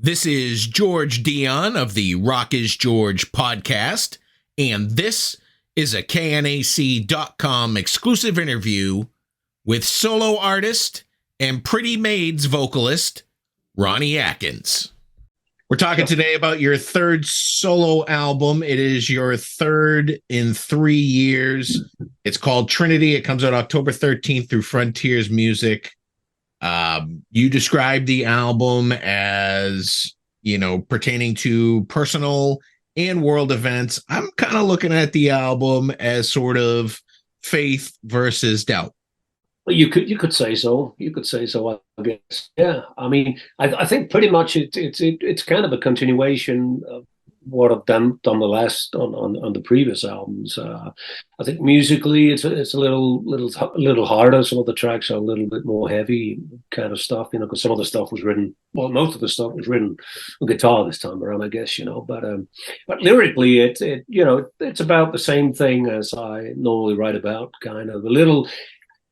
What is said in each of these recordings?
This is George Dionne of the Rock is George podcast, and this is a KNAC.com exclusive interview with solo artist and Pretty Maids vocalist, Ronnie Atkins. We're talking today about your third solo album. It is your third in 3 years. It's called Trinity. It comes out October 13th through Frontiers Music. You described the album as, pertaining to personal and world events. I'm kind of looking at the album as sort of faith versus doubt. Well, you could say so. You could say so, I guess. Yeah. I mean, I think pretty much it's kind of a continuation of what I've done the last on the previous albums. I think musically it's a little harder. Some of the tracks are a little bit more heavy kind of stuff, because some of the stuff was written. Well, most of the stuff was written on guitar this time around, I guess, But lyrically, it's about the same thing as I normally write about. Kind of a little.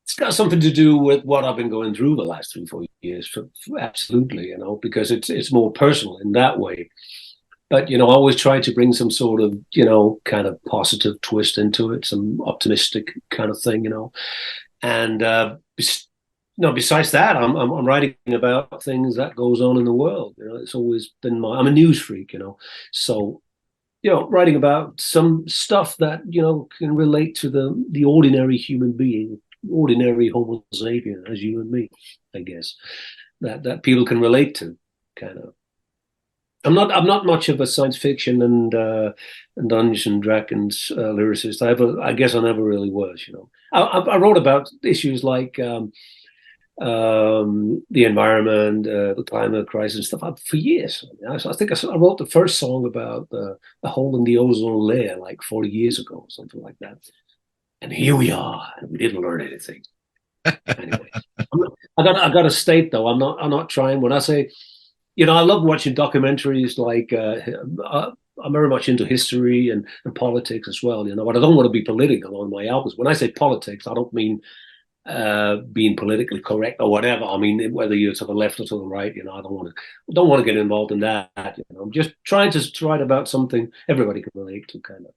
It's got something to do with what I've been going through the last 3-4 years. Absolutely, because it's more personal in that way. But, I always try to bring some sort of, kind of positive twist into it, some optimistic kind of thing, And, besides that, I'm writing about things that goes on in the world. It's always been I'm a news freak, So, writing about some stuff that, can relate to the ordinary human being, ordinary Homo sapien, as you and me, I guess, that people can relate to, kind of. I'm not much of a science fiction and Dungeons and Dragons lyricist. I guess I never really was. I wrote about issues like the environment, the climate crisis, stuff for years. I think I wrote the first song about the hole in the ozone layer like 40 years ago, something like that. And here we are, and we didn't learn anything. Anyway, I got to state though, I'm not trying. When I say, I love watching documentaries. Like I'm very much into history and politics as well. But I don't want to be political on my albums. When I say politics, I don't mean being politically correct or whatever. I mean whether you're to the left or to the right. I don't want to get involved in that. I'm just trying to write about something everybody can relate to, kind of.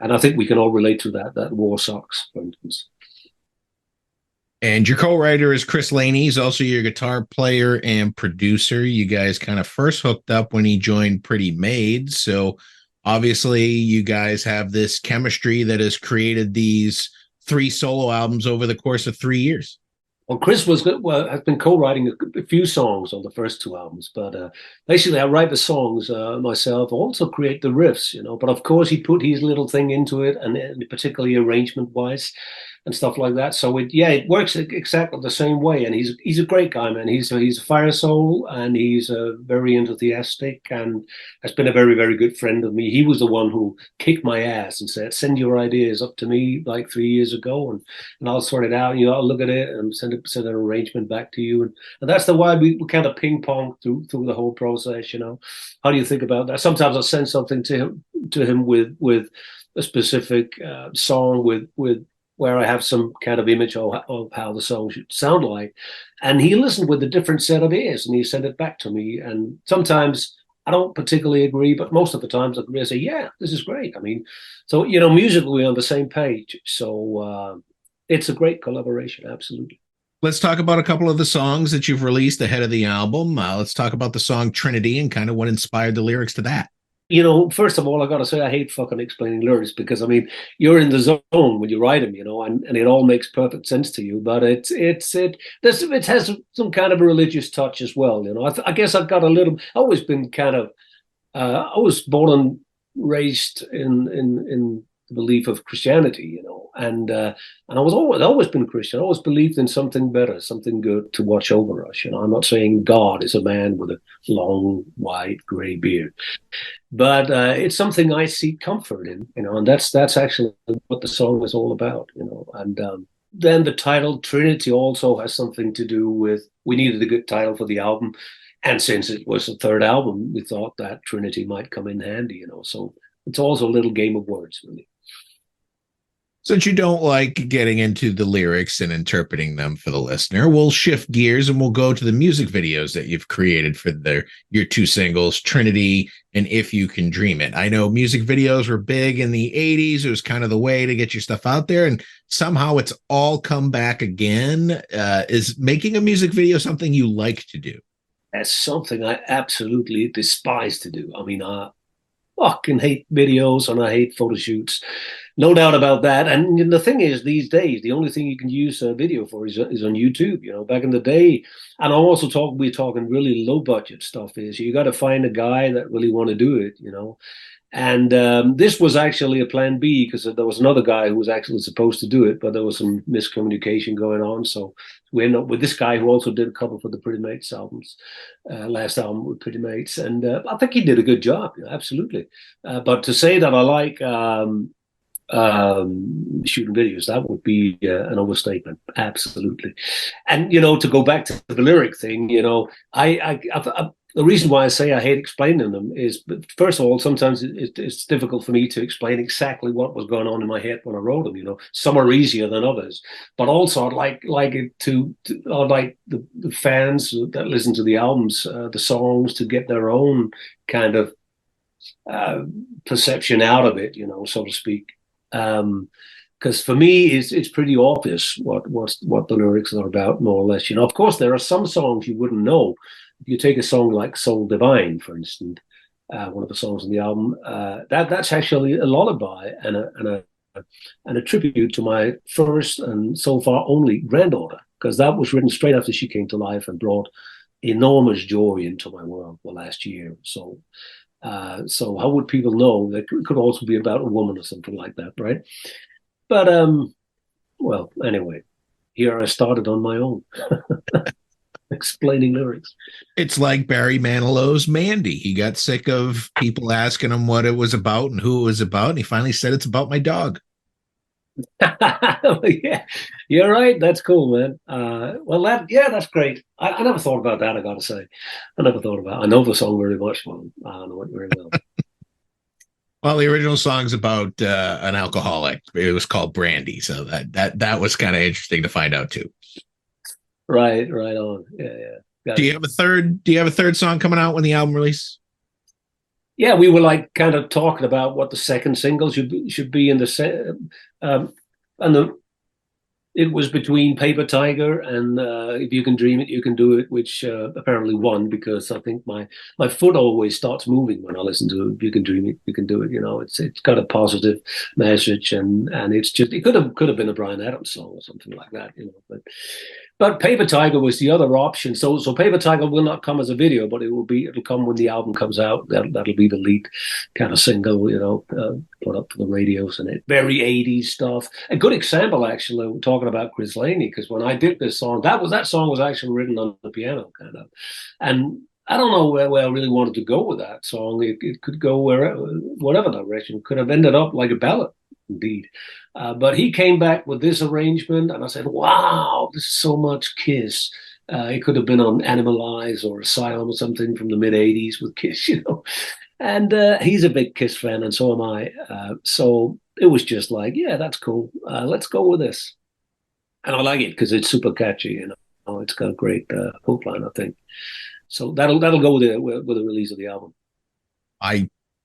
And I think we can all relate to that war sucks, for instance. And your co-writer is Chris Laney. He's also your guitar player and producer. You guys kind of first hooked up when he joined Pretty Maids. So obviously you guys have this chemistry that has created these 3 solo albums over the course of 3 years. Well, Chris has been co-writing a few songs on the first 2 albums, but basically I write the songs myself, also create the riffs, But of course he put his little thing into it, and particularly arrangement-wise and stuff like that. So it works exactly the same way. And he's a great guy, man. He's a fire soul, and he's very enthusiastic, and has been a very, very good friend of me. He was the one who kicked my ass and said, "Send your ideas up to me," like 3 years ago, and I'll sort it out. I'll look at it and send an arrangement back to you. And that's the why we kind of ping pong through the whole process. How do you think about that? Sometimes I'll send something to him with a specific song with where I have some kind of image of how the song should sound like. And he listened with a different set of ears, and he sent it back to me. And sometimes I don't particularly agree, but most of the times I agree. I say, yeah, this is great. I mean, so, musically we're on the same page. So it's a great collaboration, absolutely. Let's talk about a couple of the songs that you've released ahead of the album. Let's talk about the song Trinity and kind of what inspired the lyrics to that. First of all, I got to say, I hate fucking explaining lyrics because, you're in the zone when you write them, and it all makes perfect sense to you. But it has some kind of a religious touch as well. I guess I've got always been kind of, I was born and raised in the belief of Christianity, and I was always been Christian. I always believed in something better, something good to watch over us. I'm not saying God is a man with a long, white, gray beard, but it's something I seek comfort in, and that's actually what the song is all about, and then the title Trinity also has something to do with, we needed a good title for the album, and since it was the third album, we thought that Trinity might come in handy, so it's also a little game of words, really. Since you don't like getting into the lyrics and interpreting them for the listener, we'll shift gears and we'll go to the music videos that you've created for your two singles, Trinity and If You Can Dream It. I know music videos were big in the 80s. It was kind of the way to get your stuff out there, and somehow it's all come back again. Is making a music video something you like to do? That's something I absolutely despise to do. I mean, I fucking hate videos and I hate photo shoots. No doubt about that. And the thing is, these days, the only thing you can use a video for is on YouTube. You know, back in the day, and I'm also we're talking really low budget stuff. Is you got to find a guy that really want to do it. You know, and this was actually a plan B because there was another guy who was actually supposed to do it, but there was some miscommunication going on. So we ended up with this guy who also did a couple for the Pretty Mates albums, last album with Pretty Mates. And I think he did a good job, absolutely. But to say that I like shooting videos, that would be an overstatement, absolutely. And, you know, to go back to the lyric thing, you know, I the reason why I say I hate explaining them is, first of all, sometimes it's difficult for me to explain exactly what was going on in my head when I wrote them. You know, some are easier than others, but also I'd like the fans that listen to the albums, the songs, to get their own kind of perception out of it, you know, so to speak. Because for me, it's pretty obvious what the lyrics are about, more or less. You know, of course, there are some songs you wouldn't know. If you take a song like Soul Divine, for instance, one of the songs on the album, that's actually a lullaby and a tribute to my first and so far only granddaughter, because that was written straight after she came to life and brought enormous joy into my world the last year. So how would people know? That could also be about a woman or something like that, right? But well, anyway, here I started on my own. Explaining lyrics. It's like Barry Manilow's Mandy. He got sick of people asking him what it was about and who it was about, and he finally said, "It's about my dog." Yeah, you're right. That's cool, man. Well, that's great. I never thought about that, I gotta say. I never thought about it. I know the song very much, well. I know it very well. Well, the original song's about an alcoholic. It was called Brandy, so that was kind of interesting to find out too. Right on. Yeah. Do you have a third song coming out when the album release? Yeah, we were like kind of talking about what the second single should be in the and it was between Paper Tiger and If You Can Dream It, You Can Do It, which apparently won because I think my foot always starts moving when I listen to If You Can Dream It, You Can Do It. You know, it's got a positive message, and it's just, it could have been a Bryan Adams song or something like that. You know, but Paper Tiger was the other option. So Paper Tiger will not come as a video, but it'll come when the album comes out. That'll be the lead kind of single, you know, put up for the radios, and it very 80s stuff. A good example, actually, we're talking about Chris Laney, because when I did this song, that song was actually written on the piano, kind of. And I don't know where I really wanted to go with that song. It could go whatever direction. It could have ended up like a ballad, indeed. But he came back with this arrangement, and I said, wow, this is so much Kiss. It could have been on Animalize or Asylum or something from the mid-'80s with Kiss, you know. And he's a big Kiss fan, and so am I. So it was just like, yeah, that's cool. Let's go with this. And I like it because it's super catchy, you know. It's got a great hook line, I think. So that'll go with the release of the album.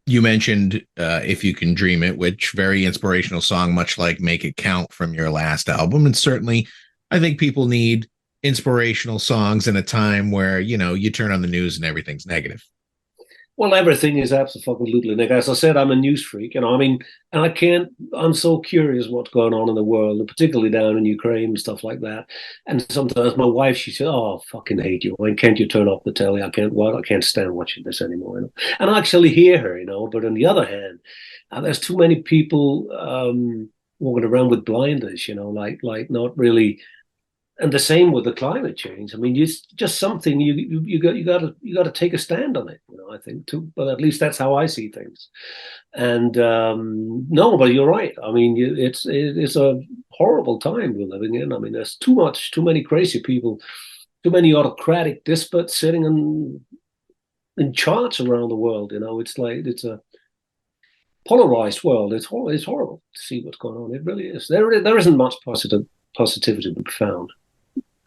You mentioned If You Can Dream It, which very inspirational song, much like Make It Count from your last album. And certainly I think people need inspirational songs in a time where, you know, you turn on the news and everything's negative. Well, everything is absolutely negative. As I said, I'm a news freak, you know. I mean, and I'm so curious what's going on in the world, and particularly down in Ukraine and stuff like that. And sometimes my wife, she said, "Oh, I fucking hate you. Why can't you turn off the telly? I can't stand watching this anymore." You know? And I actually hear her, you know. But on the other hand, there's too many people walking around with blinders, you know, like not really. And the same with the climate change. I mean, it's just something you got to take a stand on it. You know, I think too. But at least that's how I see things. And no, but you're right. I mean, it's a horrible time we're living in. I mean, there's too many crazy people, too many autocratic despots sitting in charge around the world. You know, it's like polarized world. It's horrible to see what's going on. It really is. There isn't much positivity to be found.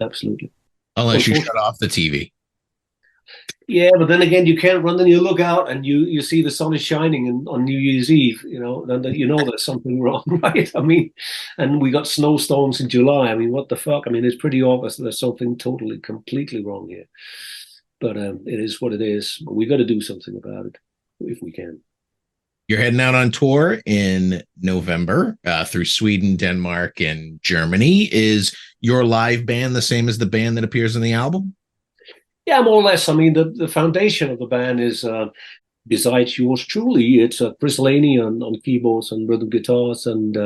Absolutely. Unless you shut off the TV. Yeah, but then again, you can't run. Then you look out and you see the sun is shining on New Year's Eve. Then you know there's something wrong, right? I mean, and we got snowstorms in July. I mean, what the fuck? I mean, it's pretty obvious that there's something totally, completely wrong here. But it is what it is. We got to do something about it if we can. You're heading out on tour in November through Sweden, Denmark, and Germany. Is your live band the same as the band that appears in the album? Yeah, more or less. I mean, the foundation of the band is, besides yours truly, it's Chris Laney on keyboards and rhythm guitars, and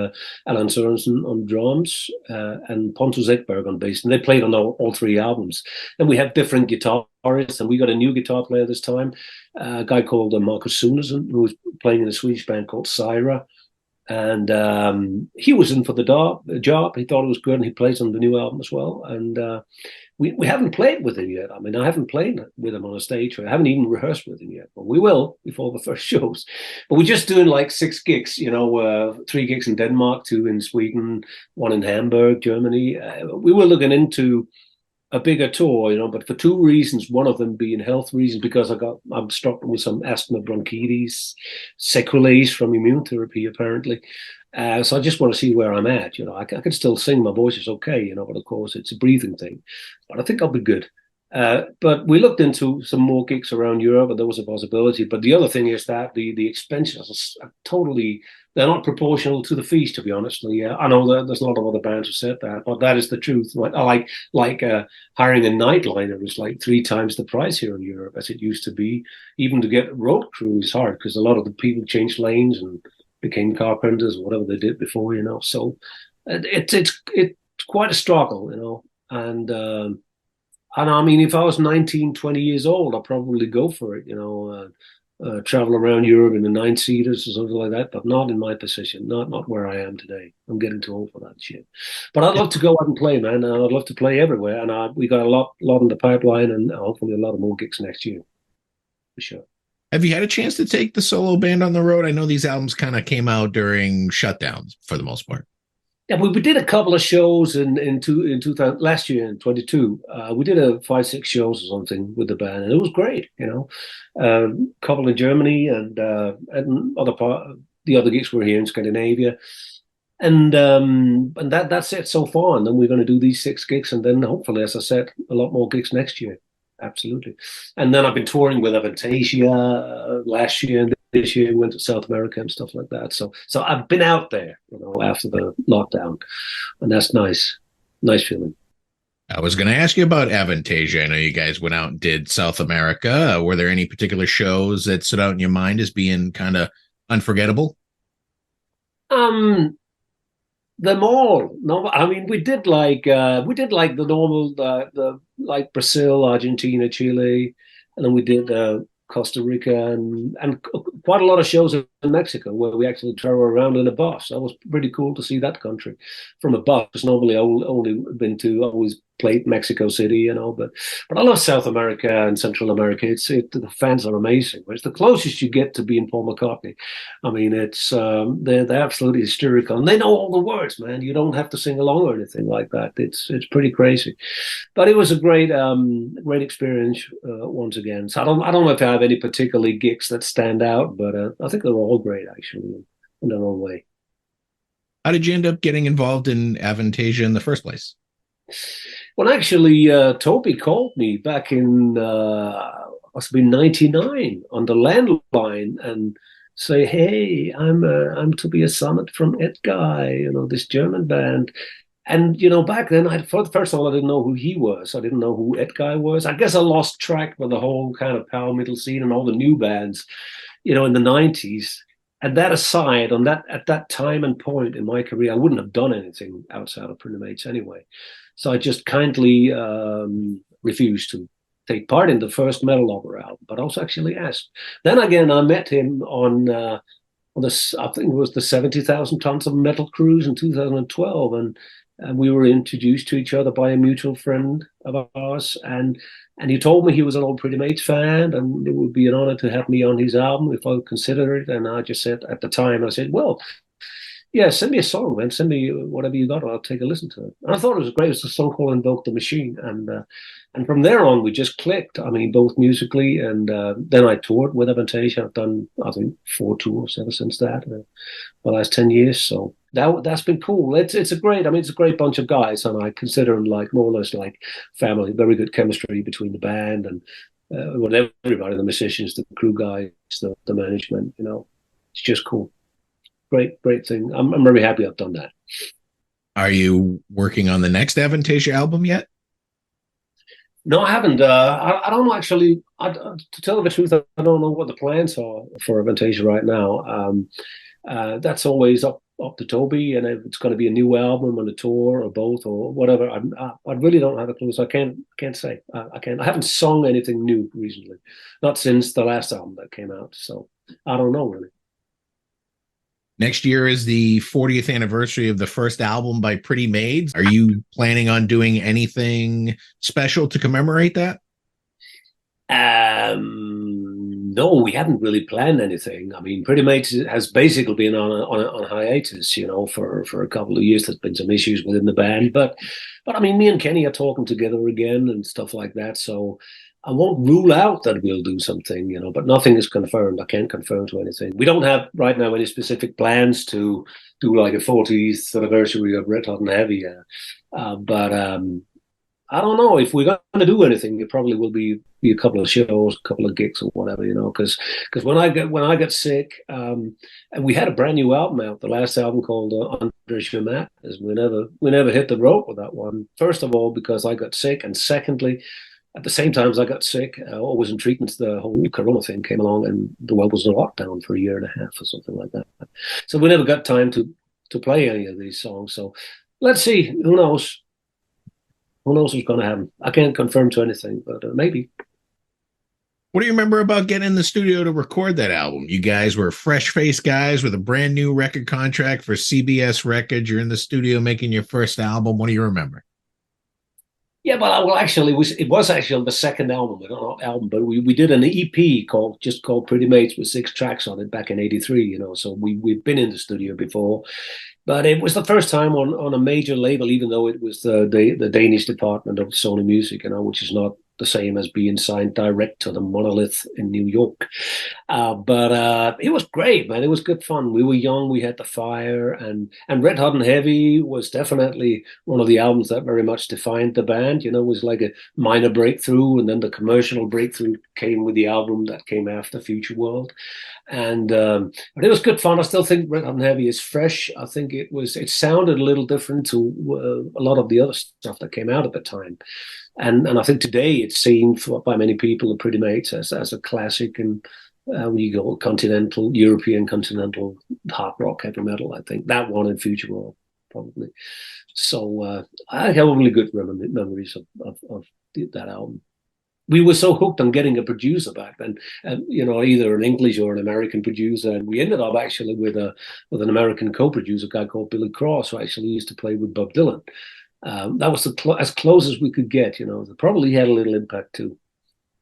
Alan Sørensen on drums, and Pontus Ekberg on bass. And they played on all three albums. And we have different guitarists, and we got a new guitar player this time, a guy called Marcus Sunesson, who was playing in a Swedish band called Syra. And he was in for the job. He thought it was good, and he plays on the new album as well. And we haven't played with him yet. I mean, I haven't played with him on a stage. I haven't even rehearsed with him yet, but we will before the first shows. But we're just doing like 6 gigs, 3 gigs in Denmark, 2 in Sweden, 1 in Hamburg, Germany. We were looking into a bigger tour, but for 2 reasons. One of them being health reasons, because I'm struggling with some asthma, bronchitis, sequelae from immune therapy, apparently. So I just want to see where I'm at. I can still sing. My voice is okay, but of course it's a breathing thing. But I think I'll be good. But we looked into some more gigs around Europe, and there was a possibility. But the other thing is that the expenses are totally, they're not proportional to the fees, to be honest. Yeah, I know that there's a lot of other bands who said that, but that is the truth. Like hiring a nightliner is like 3 times the price here in Europe as it used to be. Even to get road crew is hard, because a lot of the people changed lanes and became carpenters, or whatever they did before, So it's quite a struggle, And I mean, if I was 19, 20 years old, I'd probably go for it, travel around Europe in the 9-seaters or something like that, but not in my position, not where I am today. I'm getting too old for that shit. But I'd love to go out and play, man. And I'd love to play everywhere. And we got a lot in the pipeline, and hopefully a lot of more gigs next year, for sure. Have you had a chance to take the solo band on the road? I know these albums kind of came out during shutdowns for the most part. Yeah, we did a couple of shows in 2000, last year in 22. We did 5-6 shows or something with the band, and it was great. A couple in Germany, and the other gigs were here in Scandinavia, and that's it so far. And then we're going to do these 6 gigs, and then hopefully, as I said, a lot more gigs next year. Absolutely. And then I've been touring with Avantasia last year, and this year we went to South America and stuff like that. So I've been out there, after the lockdown, and that's nice feeling. I was going to ask you about Avantasia. I know you guys went out and did South America. Were there any particular shows that stood out in your mind as being kind of unforgettable? Them all. No, I mean, we did like the normal, like Brazil, Argentina, Chile, and then we did Costa Rica, and quite a lot of shows in Mexico, where we actually travel around in a bus. That was pretty cool to see that country from a bus, because normally I always played Mexico City, but I love South America and Central America. The fans are amazing. It's the closest you get to being Paul McCartney. I mean, it's they're absolutely hysterical, and they know all the words, man. You don't have to sing along or anything like that. It's pretty crazy, but it was a great experience once again. So I don't know if I have any particular gigs that stand out, but I think they're all great, actually, in their own way. How did you end up getting involved in Avantasia in the first place? Well, actually, Toby called me back in must have been '99 on the landline and say, "Hey, I'm Tobias Sammet from Edguy, this German band." And back then, for the first time, I didn't know who he was. I didn't know who Edguy was. I guess I lost track with the whole kind of power metal scene and all the new bands, in the '90s. And that aside, at that time and point in my career, I wouldn't have done anything outside of Pretty Maids anyway. So I just kindly refused to take part in the first Metal Lover album, but I was actually asked. Then again, I met him on this, I think it was the 70,000 Tons of Metal cruise in 2012, and we were introduced to each other by a mutual friend of ours, and And he told me he was an old Pretty Maids fan, and it would be an honor to have me on his album if I would consider it. And I just said, at the time, I said, well, yeah, send me a song, man. Send me whatever you got. I'll take a listen to it. And I thought it was great. It was a song called "Invoke the Machine," and from there on, we just clicked. I mean, both musically, and then I toured with Avantasia. I've done, I think, 4 tours ever since that, the last 10 years. So that's been cool. It's a great. I mean, it's a great bunch of guys, and I consider them like more or less like family. Very good chemistry between the band and everybody, the musicians, the crew guys, the management. You know, it's just cool. Great thing. I'm very happy I've done that. Are you working on the next Avantasia album yet? No, I haven't. I don't know, actually. To tell the truth, I don't know what the plans are for Avantasia right now. That's always up to Toby, and if it's going to be a new album on a tour or both or whatever. I really don't have a clue, so I can't say. I haven't sung anything new recently, not since the last album that came out. So I don't know really. Next year is the 40th anniversary of the first album by Pretty Maids. Are you planning on doing anything special to commemorate that? No, we haven't really planned anything. I mean, Pretty Maids has basically been on hiatus, you know, for a couple of years. There's been some issues within the band, but I mean, me and Kenny are talking together again and stuff like that. So I won't rule out that we'll do something, you know, but nothing is confirmed. I can't confirm to anything. We don't have right now any specific plans to do like a 40th anniversary of Red Hot and Heavy. But I don't know if we're going to do anything. It probably will be a couple of shows, a couple of gigs or whatever, you know, because when I got sick, and we had a brand new album out, the last album called Under Your Mat, we never hit the road with that one. First of all, because I got sick, and secondly, at the same time as I got sick, always in treatments, the whole Corona thing came along, and the world was in lockdown for a year and a half or something like that. So we never got time to play any of these songs. So let's see. Who knows? Who knows what's going to happen? I can't confirm to anything, but maybe. What do you remember about getting in the studio to record that album? You guys were fresh-faced guys with a brand new record contract for CBS Records. You're in the studio making your first album. What do you remember? Yeah, well, actually, it was actually the second album, but we did an EP called Pretty Maids with 6 tracks on it back in '83. You know, so we've been in the studio before, but it was the first time on a major label, even though it was the Danish department of Sony Music, you know, which is not the same as being signed direct to the Monolith in New York. But it was great, man. It was good fun. We were young, we had the fire, and Red Hot and Heavy was definitely one of the albums that very much defined the band. You know, it was like a minor breakthrough, and then the commercial breakthrough came with the album that came after Future World. And but it was good fun. I still think Red Hot and Heavy is fresh. I think it sounded a little different to a lot of the other stuff that came out at the time. And I think today it's seen by many people, Pretty Maids, as a classic, and we go European continental hard rock, heavy metal. I think that one and Future World probably. So I have really good memories of that album. We were so hooked on getting a producer back then, you know, either an English or an American producer. And we ended up actually with an American co-producer, a guy called Billy Cross, who actually used to play with Bob Dylan. That was as close as we could get, you know. It probably had a little impact too.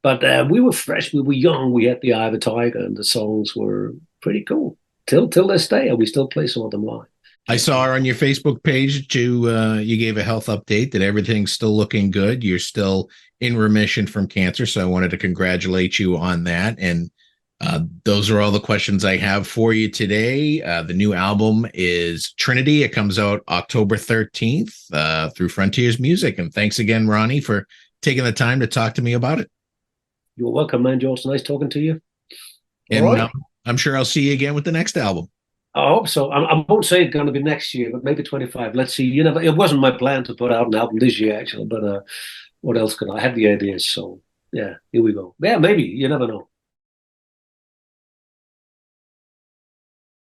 But we were fresh, we were young, we had the Eye of the Tiger, and the songs were pretty cool. Till this day, and we still play some of them live. I saw on your Facebook page that you gave a health update that everything's still looking good. You're still in remission from cancer, so I wanted to congratulate you on that. And those are all the questions I have for you today. The new album is Trinity. It comes out October 13th through Frontiers Music. And thanks again, Ronnie, for taking the time to talk to me about it. You're welcome, man, George. Nice talking to you. And right. I'm sure I'll see you again with the next album. I hope so. I won't say it's going to be next year, but maybe 25. Let's see. You know, it wasn't my plan to put out an album this year, actually. But what else could I have the ideas? So yeah, here we go. Yeah, maybe. You never know.